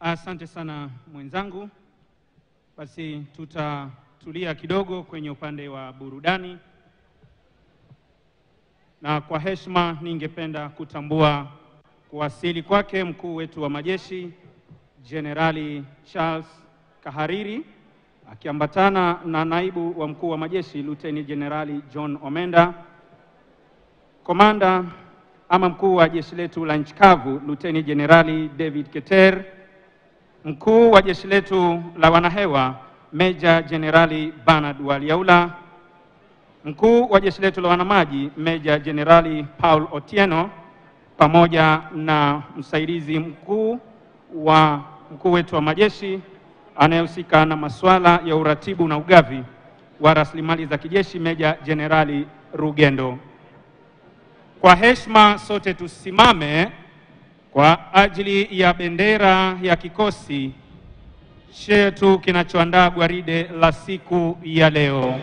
Asante sana mwenzangu. Basi tutatulia kidogo kwenye upande wa burudani. Na kwa heshima ningependa kutambua kuwasili kwake mkuu wetu wa majeshi Jenerali Charles Kahariri akiambatana na naibu wa mkuu wa majeshi Luteni Jenerali John Omenda, komanda ama mkuu wa jeshi letu la nchi kavu Luteni Jenerali David Keter, mkuu wa jeshi letu la wanahewa Meja Jenerali Bernard Waliaula, mkuu wa jeshi letu la wanamaji Meja Jenerali Paul Otieno, pamoja na msaidizi mkuu wetu wa majeshi anayehusika na masuala ya uratibu na ugavi wa rasilimali za kijeshi Meja Jenerali Rugendo. Kwa heshima sote tusimame kwa ajili ya bendera ya kikosi chetu kinachoandaa gwaride la siku ya leo.